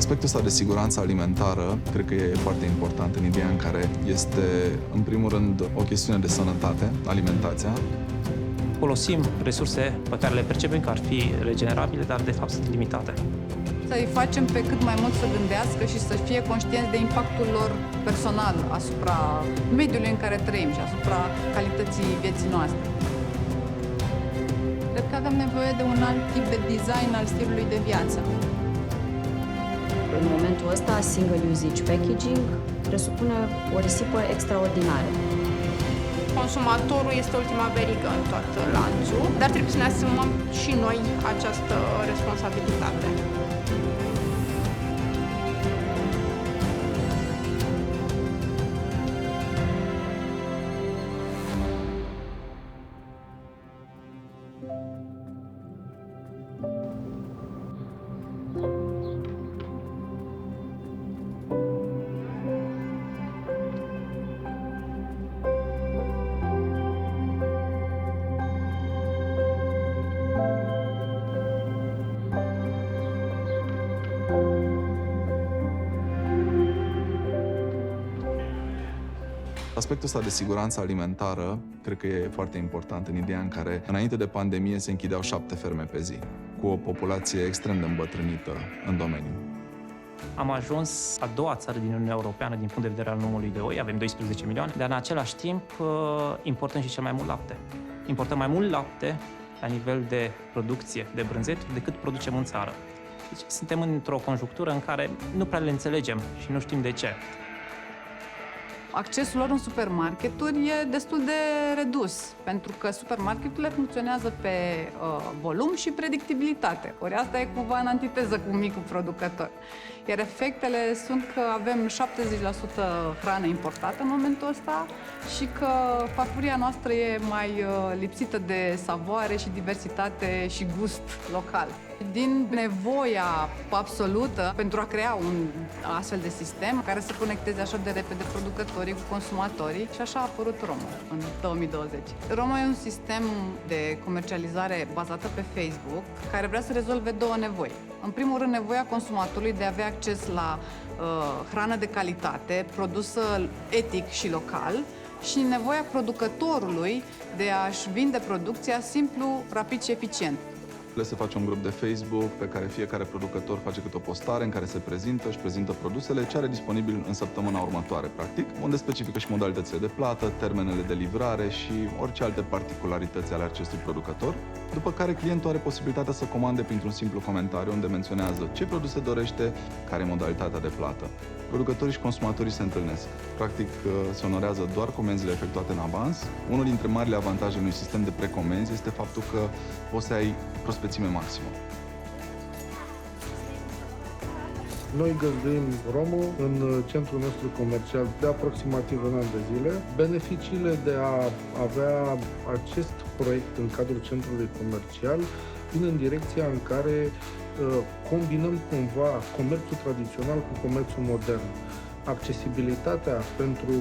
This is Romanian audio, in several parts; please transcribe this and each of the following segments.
Aspectul ăsta de siguranță alimentară cred că e foarte important în ideea în care este, în primul rând, o chestiune de sănătate, alimentația. Folosim resurse pe care le percepem că ar fi regenerabile, dar de fapt sunt limitate. Să-i facem pe cât mai mult să gândească și să fie conștienți de impactul lor personal asupra mediului în care trăim și asupra calității vieții noastre. Cred că avem nevoie de un alt tip de design al stilului de viață. În momentul ăsta, single usage packaging presupune o risipă extraordinară. Consumatorul este ultima verigă în tot lanțul, dar trebuie să ne asumăm și noi această responsabilitate. Aspectul ăsta de siguranță alimentară cred că e foarte important în ideea în care, înainte de pandemie, se închideau 7 ferme pe zi, cu o populație extrem de îmbătrânită în domeniu. Am ajuns a doua țară din Uniunea Europeană din punct de vedere al numărului de oi, avem 12 milioane, dar în același timp importăm și cel mai mult lapte. Importăm mai mult lapte la nivel de producție de brânzeturi decât producem în țară. Deci suntem într-o conjunctură în care nu prea le înțelegem și nu știm de ce. Accesul lor în supermarketuri e destul de redus, pentru că supermarketurile funcționează pe volum și predictibilitate. Ori asta e cumva în antiteză cu micul producător. Iar efectele sunt că avem 70% hrană importată în momentul ăsta și că farfuria noastră e mai lipsită de savoare și diversitate și gust local. Din nevoia absolută pentru a crea un astfel de sistem care să conecteze așa de repede producătorii cu consumatorii și așa a apărut Romo în 2020. Romo e un sistem de comercializare bazată pe Facebook care vrea să rezolve două nevoi. În primul rând, nevoia consumatorului de a avea acces la hrană de calitate, produsă etic și local, și nevoia producătorului de a-și vinde producția simplu, rapid și eficient. Se face un grup de Facebook pe care fiecare producător face câte o postare în care se prezintă și prezintă produsele ce are disponibil în săptămâna următoare, practic, unde specifică și modalitățile de plată, termenele de livrare și orice alte particularități ale acestui producător, după care clientul are posibilitatea să comande printr-un simplu comentariu unde menționează ce produse dorește, care e modalitatea de plată. Producătorii și consumatorii se întâlnesc. Practic, se onorează doar comenzile efectuate în avans. Unul dintre marile avantaje unui sistem de precomenzi este faptul că poți să ai prospețime maximă. Noi găzduim Romo în centrul nostru comercial de aproximativ un an de zile. Beneficiile de a avea acest proiect în cadrul centrului comercial vin în direcția în care combinăm cumva comerțul tradițional cu comerțul modern. Accesibilitatea pentru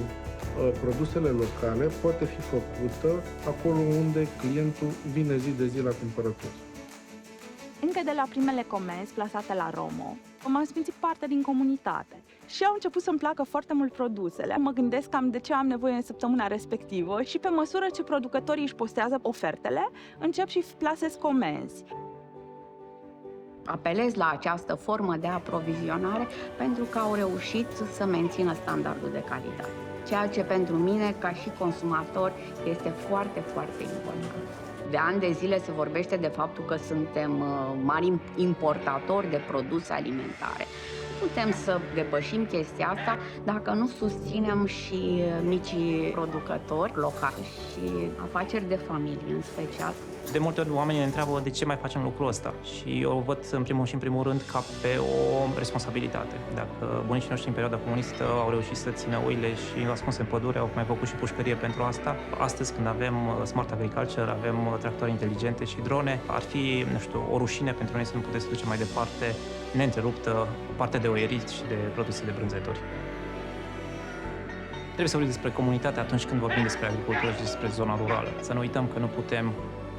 produsele locale poate fi făcută acolo unde clientul vine zi de zi la cumpărături. Încă de la primele comenzi plasate la Romo, m-am simțit parte din comunitate și au început să-mi placă foarte mult produsele. Mă gândesc cam de ce am nevoie în săptămâna respectivă și pe măsură ce producătorii își postează ofertele, încep și plasez comenzi. Apelez la această formă de aprovizionare pentru că au reușit să mențină standardul de calitate. Ceea ce pentru mine, ca și consumator, este foarte, foarte important. De ani de zile se vorbește de faptul că suntem mari importatori de produse alimentare. Putem să depășim chestia asta dacă nu susținem și micii producători locali și afaceri de familie în special. De multe ori oamenii ne întreabă de ce mai facem lucrul ăsta și eu o văd în primul rând ca pe o responsabilitate. Dacă bunicii noștri în perioada comunistă au reușit să țină oile și ascunse în pădure, au mai făcut și pușcărie pentru asta. Astăzi, când avem smart agriculture, avem tractoare inteligente și drone, ar fi, nu știu, o rușine pentru noi să nu putem să ducem mai departe neîntreruptă parte de oierit și de produse de brânzeturi. Trebuie să vorbim despre comunitate atunci când vorbim despre agricultură și despre zona rurală. Să nu uităm că nu putem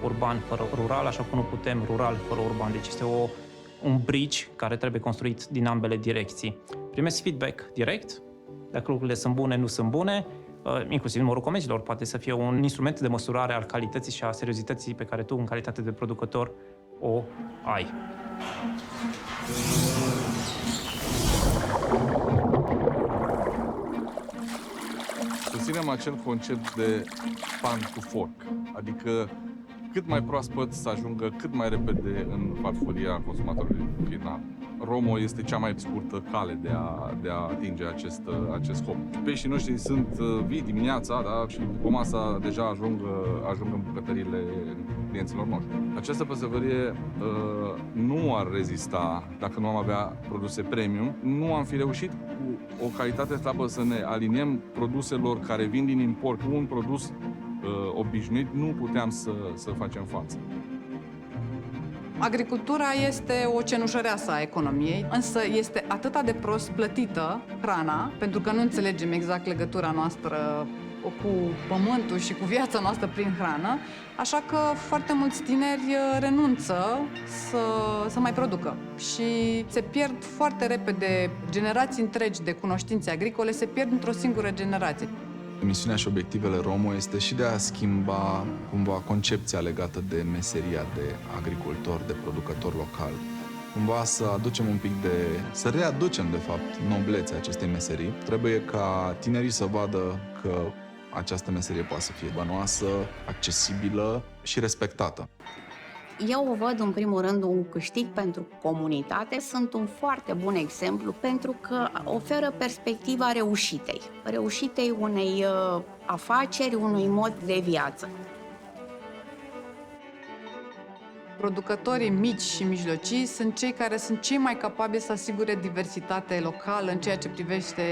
urban fără rural, așa cum nu putem rural fără urban. Deci este o un bridge care trebuie construit din ambele direcții. Primesc feedback direct, dacă lucrurile sunt bune, nu sunt bune, inclusiv numărul comenzilor poate să fie un instrument de măsurare al calității și a seriozității pe care tu, în calitate de producător, o ai. Susținem acel concept de pan to fork, adică cât mai proaspăt să ajungă cât mai repede în farfuria consumatorului final. Romo este cea mai scurtă cale de a atinge acest scop. Peștii noștri sunt vii dimineața, da? Și după masa deja ajung în bucătăriile clienților noștri. Această păsăvărie nu ar rezista dacă nu am avea produse premium. Nu am fi reușit cu o calitate slabă să ne aliniem produselor care vin din import cu un produs obișnuit, nu puteam să facem față. Agricultura este o cenușăreasă a economiei, însă este atât de prost plătită hrana, pentru că nu înțelegem exact legătura noastră cu pământul și cu viața noastră prin hrană, așa că foarte mulți tineri renunță să mai producă și se pierd foarte repede generații întregi de cunoștințe agricole, se pierd într-o singură generație. Misiunea și obiectivele Romo este și de a schimba cumva concepția legată de meseria de agricultor, de producător local. Cumva să aducem să readucem de fapt noblețea acestei meserii. Trebuie ca tinerii să vadă că această meserie poate să fie bănoasă, accesibilă și respectată. Eu o văd în primul rând un câștig pentru comunitate, sunt un foarte bun exemplu pentru că oferă perspectiva reușitei unei afaceri, unui mod de viață. Producătorii mici și mijlocii sunt cei care sunt cei mai capabili să asigure diversitate locală în ceea ce privește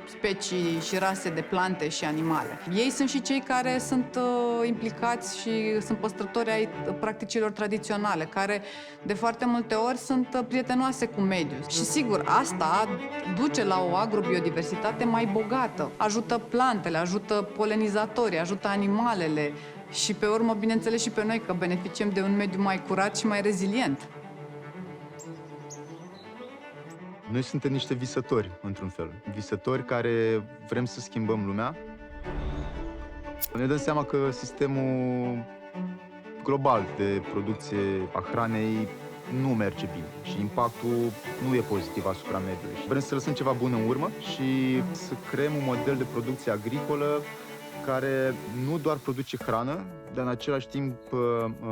specii și rase de plante și animale. Ei sunt și cei care sunt implicați și sunt păstrători ai practicilor tradiționale, care de foarte multe ori sunt prietenoase cu mediul. Și sigur, asta duce la o agrobiodiversitate mai bogată. Ajută plantele, ajută polenizatorii, ajută animalele, și pe urmă, bineînțeles, și pe noi, că beneficiem de un mediu mai curat și mai rezilient. Noi suntem niște visători, într-un fel. Visători care vrem să schimbăm lumea. Ne dăm seama că sistemul global de producție a hranei nu merge bine și impactul nu e pozitiv asupra mediului. Vrem să lăsăm ceva bun în urmă și să creăm un model de producție agricolă care nu doar produce hrană, dar în același timp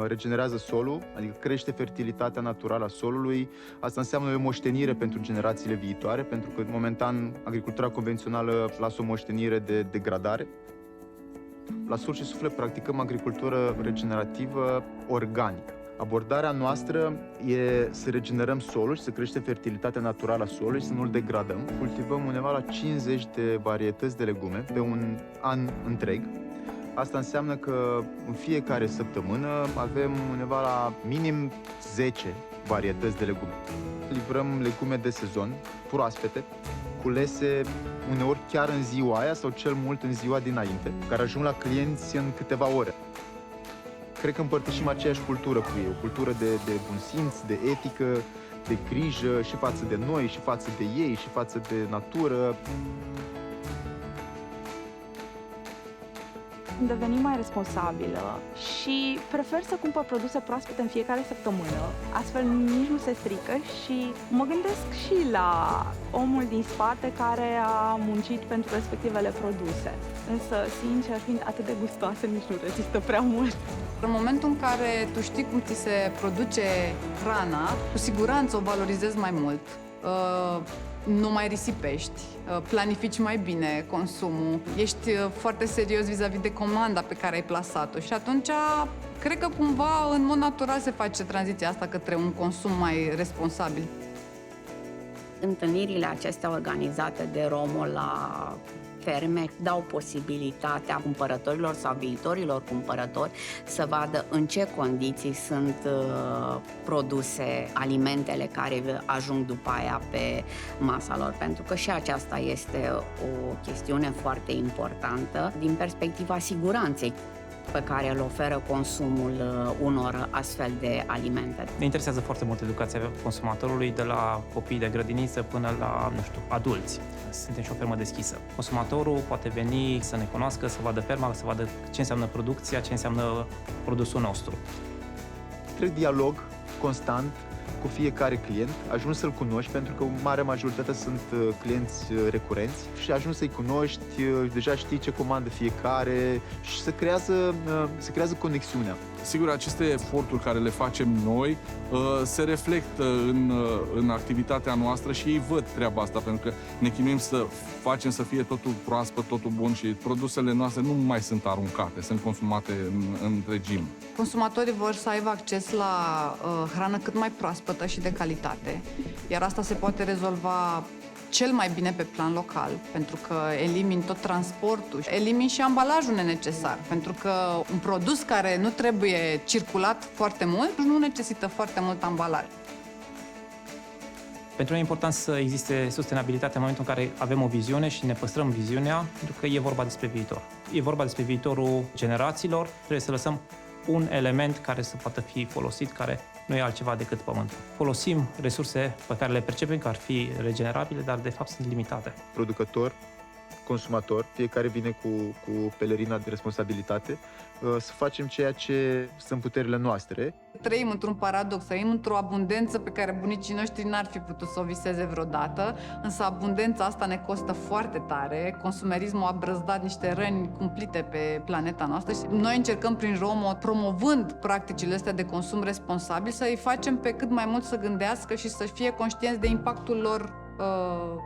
regenerează solul, adică crește fertilitatea naturală a solului. Asta înseamnă o moștenire pentru generațiile viitoare, pentru că momentan agricultura convențională lasă o moștenire de degradare. La Sur și Suflet practicăm agricultură regenerativă organică. Abordarea noastră e să regenerăm solul și să creștem fertilitatea naturală a solului și să nu-l degradăm. Cultivăm undeva la 50 de varietăți de legume pe un an întreg. Asta înseamnă că în fiecare săptămână avem undeva la minim 10 varietăți de legume. Livrăm legume de sezon, proaspete, culese uneori chiar în ziua aia sau cel mult în ziua dinainte, care ajung la clienți în câteva ore. Cred că împărtășim aceeași cultură cu ei, o cultură de bun simț, de etică, de grijă și față de noi, și față de ei, și față de natură. Am devenit mai responsabilă și prefer să cumpăr produse proaspete în fiecare săptămână, astfel nici nu se strică și mă gândesc și la omul din spate care a muncit pentru respectivele produse. Însă, sincer, fiind atât de gustoase, nici nu rezistă prea mult. În momentul în care tu știi cum ți se produce hrana, cu siguranță o valorizezi mai mult. Nu mai risipești, planifici mai bine consumul, ești foarte serios vis-a-vis de comanda pe care ai plasat-o și atunci cred că cumva în mod natural se face tranziția asta către un consum mai responsabil. Întâlnirile acestea organizate de Romo la ferme dau posibilitatea cumpărătorilor sau viitorilor cumpărători să vadă în ce condiții sunt produse alimentele care ajung după aia pe masa lor, pentru că și aceasta este o chestiune foarte importantă din perspectiva siguranței. pe care îl oferă consumul unor astfel de alimente. Ne interesează foarte mult educația consumatorului, de la copii de grădiniță până la, adulți. Suntem și o fermă deschisă. Consumatorul poate veni să ne cunoască, să vadă ferma, să vadă ce înseamnă producția, ce înseamnă produsul nostru. Trebuie dialog constant cu fiecare client, ajungi să-l cunoști, pentru că marea majoritate sunt clienți recurenți și ajungi să-i cunoști, deja știi ce comandă fiecare și se creează conexiunea. Sigur, aceste eforturi care le facem noi se reflectă în activitatea noastră și ei văd treaba asta, pentru că ne chinuim să facem să fie totul proaspăt, totul bun și produsele noastre nu mai sunt aruncate, sunt consumate în regim. Consumatorii vor să aibă acces la hrană cât mai proaspătă și de calitate, iar asta se poate rezolva cel mai bine pe plan local, pentru că elimini tot transportul, elimini și ambalajul nenecesar, pentru că un produs care nu trebuie circulat foarte mult nu necesită foarte mult ambalaj. Pentru noi e important să existe sustenabilitate în momentul în care avem o viziune și ne păstrăm viziunea, pentru că e vorba despre viitor. E vorba despre viitorul generațiilor, trebuie să lăsăm un element care să poată fi folosit, care nu e altceva decât pământul. Folosim resurse pe care le percepem că ar fi regenerabile, dar de fapt sunt limitate. Producător, consumator, fiecare vine cu pelerina de responsabilitate, să facem ceea ce sunt puterile noastre. Trăim într-un paradox, trăim într-o abundență pe care bunicii noștri n-ar fi putut să o viseze vreodată, însă abundența asta ne costă foarte tare. Consumerismul a brăzdat niște răni cumplite pe planeta noastră și noi încercăm prin Romo, promovând practicile astea de consum responsabil, să-i facem pe cât mai mult să gândească și să fie conștienți de impactul lor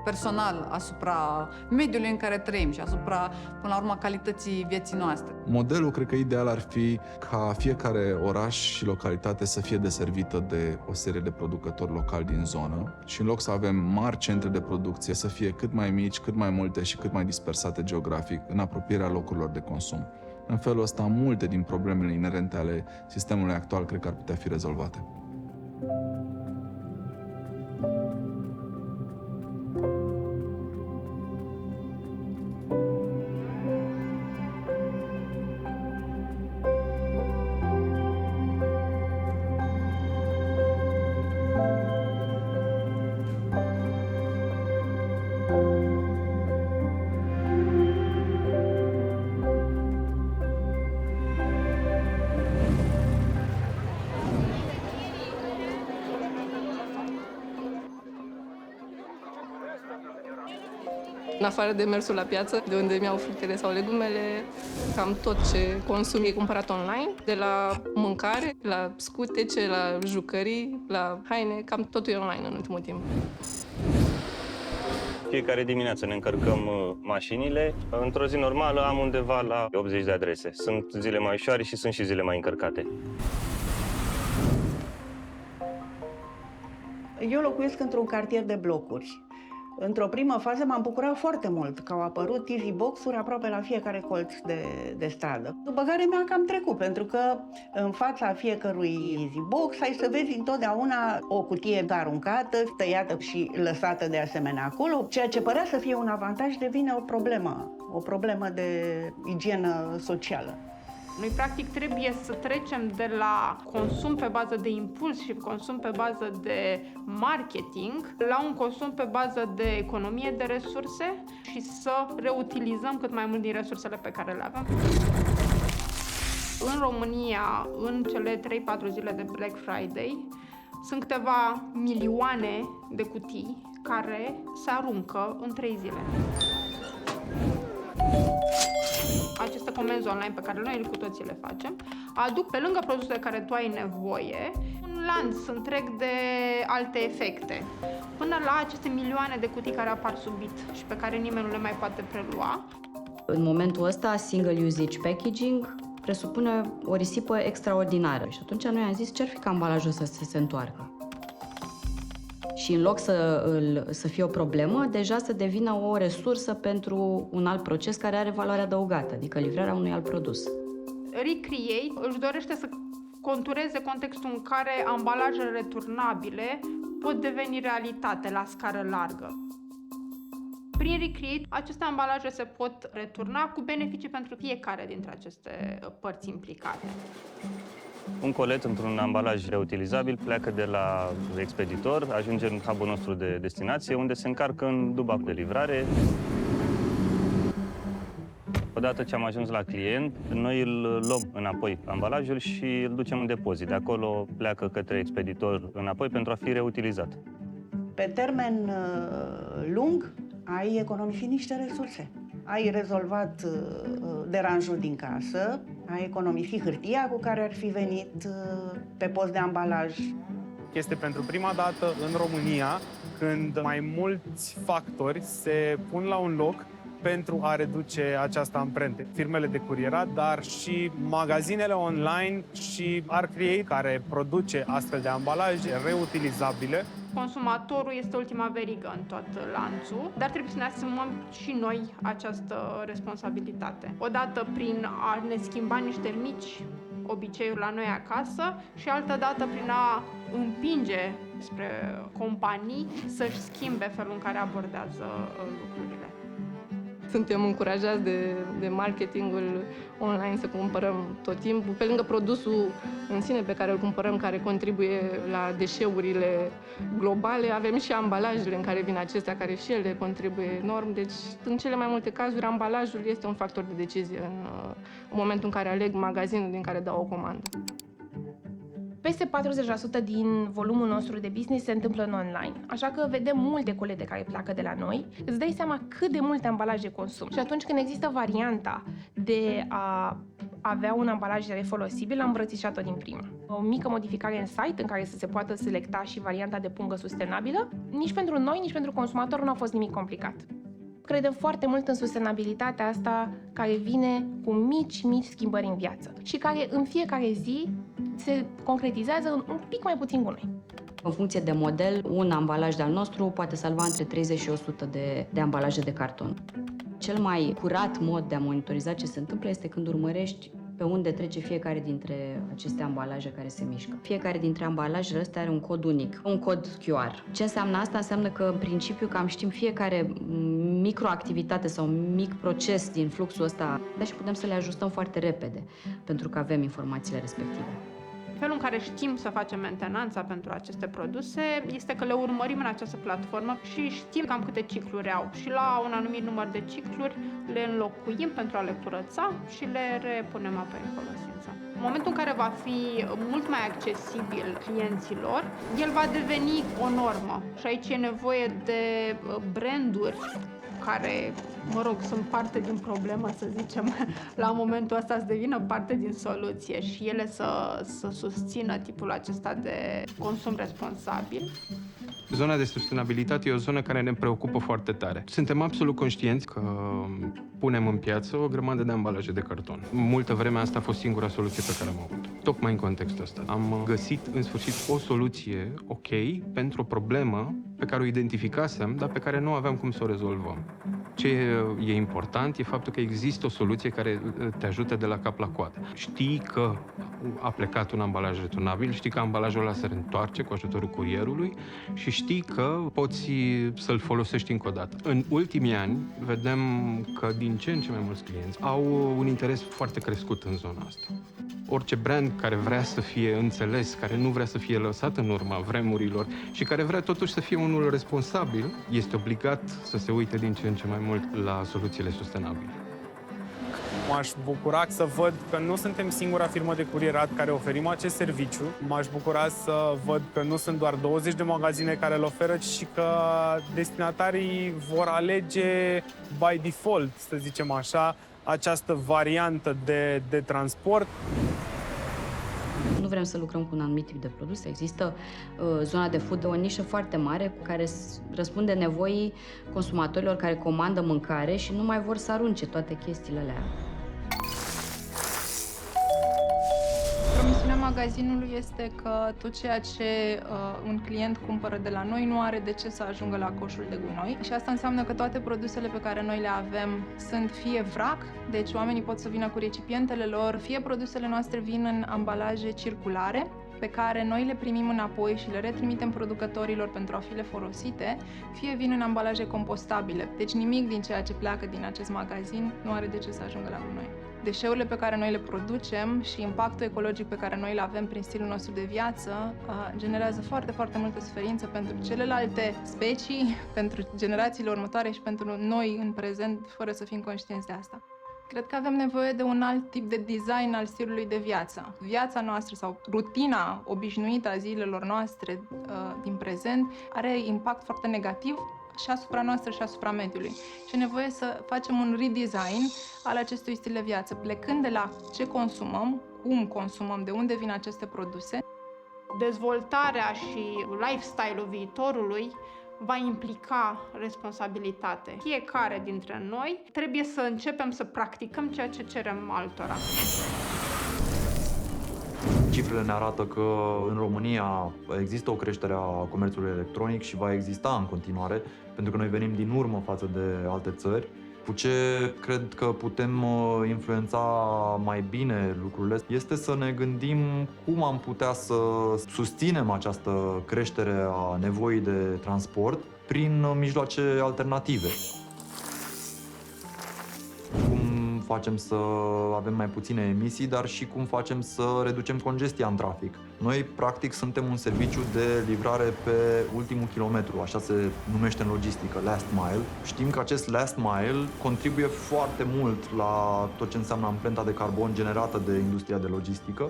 personal asupra mediului în care trăim și asupra, până la urmă, calității vieții noastre. Modelul, cred că ideal ar fi ca fiecare oraș și localitate să fie deservită de o serie de producători locali din zonă și în loc să avem mari centre de producție, să fie cât mai mici, cât mai multe și cât mai dispersate geografic, în apropierea locurilor de consum. În felul ăsta, multe din problemele inerente ale sistemului actual cred că ar putea fi rezolvate. În afară de mersul la piață, de unde mi-au fructele sau legumele, cam tot ce consum e cumpărat online, de la mâncare, la scutece, la jucării, la haine, cam totul e online în ultimul timp. Fiecare dimineață ne încărcăm mașinile. Într-o zi normală am undeva la 80 de adrese. Sunt zile mai ușoare și sunt și zile mai încărcate. Eu locuiesc într-un cartier de blocuri. Într-o primă fază m-am bucurat foarte mult că au apărut easy box-uri aproape la fiecare colț de stradă. După care mi-a cam trecut, pentru că în fața fiecărui easy box ai să vezi întotdeauna o cutie aruncată, tăiată și lăsată de asemenea acolo. Ceea ce părea să fie un avantaj devine o problemă de igienă socială. Noi, practic, trebuie să trecem de la consum pe bază de impuls și consum pe bază de marketing la un consum pe bază de economie de resurse și să reutilizăm cât mai mult din resursele pe care le avem. În România, în cele 3-4 zile de Black Friday, sunt câteva milioane de cutii care se aruncă în 3 zile. Aceste comenzi online pe care noi cu toții le facem aduc, pe lângă produsele de care tu ai nevoie, un lanț întreg de alte efecte, până la aceste milioane de cutii care apar subit și pe care nimeni nu le mai poate prelua. În momentul ăsta, single usage packaging presupune o risipă extraordinară și atunci noi am zis ce-ar fi ca ambalajul să se întoarcă. Și în loc să fie o problemă, deja să devină o resursă pentru un alt proces care are valoare adăugată, adică livrarea unui alt produs. Recreate își dorește să contureze contextul în care ambalajele returnabile pot deveni realitate la scară largă. Prin Recreate, aceste ambalaje se pot returna cu beneficii pentru fiecare dintre aceste părți implicate. Un colet într-un ambalaj reutilizabil pleacă de la expeditor, ajunge în hub-ul nostru de destinație, unde se încarcă în dubac de livrare. Odată ce am ajuns la client, noi îl luăm înapoi ambalajul și îl ducem în depozit. De acolo pleacă către expeditor înapoi pentru a fi reutilizat. Pe termen lung, ai economisit niște resurse. Ai rezolvat deranjul din casă, ai economisit hârtia cu care ar fi venit pe post de ambalaj. Este pentru prima dată în România când mai mulți factori se pun la un loc pentru a reduce această amprentă. Firmele de curierat, dar și magazinele online și Recreate, care produce astfel de ambalaje reutilizabile. Consumatorul este ultima verigă în tot lanțul, dar trebuie să ne asumăm și noi această responsabilitate. Odată prin a ne schimba niște mici obiceiuri la noi acasă și altă dată prin a împinge spre companii să-și schimbe felul în care abordează lucrurile. Suntem încurajați de marketingul online să cumpărăm tot timpul. Pe lângă produsul în sine pe care îl cumpărăm, care contribuie la deșeurile globale, avem și ambalajele în care vin acestea, care și ele contribuie enorm. Deci, în cele mai multe cazuri, ambalajul este un factor de decizie în momentul în care aleg magazinul din care dau o comandă. Peste 40% din volumul nostru de business se întâmplă în online, așa că vedem multe colete care pleacă de la noi. Îți dai seama cât de multe ambalaje consum. Și atunci când există varianta de a avea un ambalaj refolosibil, am îmbrățișat-o din prima. O mică modificare în site în care să se poată selecta și varianta de pungă sustenabilă, nici pentru noi, nici pentru consumator nu a fost nimic complicat. Credem foarte mult în sustenabilitatea asta care vine cu mici schimbări în viață și care în fiecare zi se concretizează în un pic mai puțin gunoi. În funcție de model, un ambalaj de-al nostru poate salva între 30 și 100 de ambalaje de carton. Cel mai curat mod de a monitoriza ce se întâmplă este când urmărești pe unde trece fiecare dintre aceste ambalaje care se mișcă. Fiecare dintre ambalajele astea are un cod unic, un cod QR. Ce înseamnă asta? Înseamnă că, în principiu, cam știm fiecare microactivitate sau mic proces din fluxul ăsta, dar și putem să le ajustăm foarte repede, pentru că avem informațiile respective. Felul în care știm să facem mentenanța pentru aceste produse este că le urmărim în această platformă și știm cam câte cicluri au. Și la un anumit număr de cicluri le înlocuim pentru a le curăța și le repunem apoi în folosință. În momentul în care va fi mult mai accesibil clienților, el va deveni o normă. Și aici e nevoie de branduri care, sunt parte din problemă, să zicem, la momentul ăsta să devină parte din soluție și ele să susțină tipul acesta de consum responsabil. Zona de sustenabilitate e o zonă care ne preocupă foarte tare. Suntem absolut conștienți că punem în piață o grămadă de ambalaje de carton. Multă vreme asta a fost singura soluție pe care am avut. Tocmai în contextul ăsta. Am găsit în sfârșit o soluție ok pentru o problemă pe care o identificasem, dar pe care nu aveam cum să o rezolvăm. Ce e important e faptul că există o soluție care te ajută de la cap la coadă. Știi că a plecat un ambalaj returnabil, știi că ambalajul ăla se reîntoarce cu ajutorul curierului și știi că poți să-l folosești încă o dată. În ultimii ani vedem că din ce în ce mai mulți clienți au un interes foarte crescut în zona asta. Orice brand care vrea să fie înțeles, care nu vrea să fie lăsat în urma vremurilor și care vrea totuși să fie unul responsabil, este obligat să se uite din ce în ce mai mult la soluțiile sustenabile. M-aș bucura să văd că nu suntem singura firmă de curierat care oferim acest serviciu. M-aș bucura să văd că nu sunt doar 20 de magazine care îl oferă, ci că destinatarii vor alege by default, să zicem așa, această variantă de transport. Nu vrem să lucrăm cu un anumit tip de produse. Există zona de food, o nișă foarte mare care răspunde nevoii consumatorilor care comandă mâncare și nu mai vor să arunce toate chestiile alea. Promisiunea magazinului este că tot ceea ce un client cumpără de la noi nu are de ce să ajungă la coșul de gunoi. Și asta înseamnă că toate produsele pe care noi le avem sunt fie vrac, deci oamenii pot să vină cu recipientele lor, fie produsele noastre vin în ambalaje circulare, pe care noi le primim înapoi și le retrimitem producătorilor pentru a fi le folosite, fie vin în ambalaje compostabile. Deci nimic din ceea ce pleacă din acest magazin nu are de ce să ajungă la gunoi. Deșeurile pe care noi le producem și impactul ecologic pe care noi îl avem prin stilul nostru de viață generează foarte, foarte multă suferință pentru celelalte specii, pentru generațiile următoare și pentru noi în prezent, fără să fim conștienți de asta. Cred că avem nevoie de un alt tip de design al stilului de viață. Viața noastră sau rutina obișnuită a zilelor noastre din prezent are impact foarte negativ și asupra noastră și asupra mediului. Și e nevoie să facem un redesign al acestui stil de viață, plecând de la ce consumăm, cum consumăm, de unde vin aceste produse. Dezvoltarea și lifestyle-ul viitorului va implica responsabilitate. Fiecare dintre noi trebuie să începem să practicăm ceea ce cerem altora. Cifrele ne arată că în România există o creștere a comerțului electronic și va exista în continuare, pentru că noi venim din urmă față de alte țări. Cu ce cred că putem influența mai bine lucrurile este să ne gândim cum am putea să susținem această creștere a nevoii de transport prin mijloace alternative. Cum facem să avem mai puține emisii, dar și cum facem să reducem congestia în trafic. Noi, practic, suntem un serviciu de livrare pe ultimul kilometru, așa se numește în logistică, last mile. Știm că acest last mile contribuie foarte mult la tot ce înseamnă amprenta de carbon generată de industria de logistică.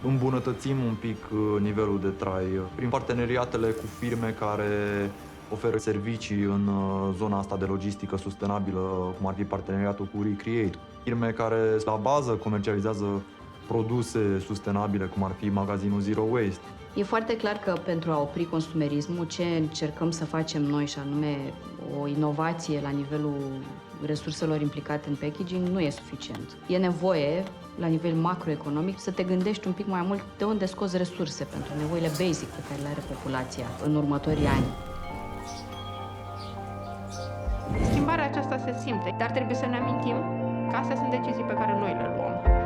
Îmbunătățim un pic nivelul de trai prin parteneriatele cu firme care oferă servicii în zona asta de logistică sustenabilă, cum ar fi parteneriatul cu Recreate. Firme care la bază comercializează produse sustenabile, cum ar fi magazinul Zero Waste. E foarte clar că pentru a opri consumerismul, ce încercăm să facem noi, și anume o inovație la nivelul resurselor implicate în packaging, nu e suficient. E nevoie, la nivel macroeconomic, să te gândești un pic mai mult de unde scoți resurse pentru nevoile basic pe care le are populația în următorii ani. Schimbarea aceasta se simte, dar trebuie să ne amintim că astea sunt decizii pe care noi le luăm.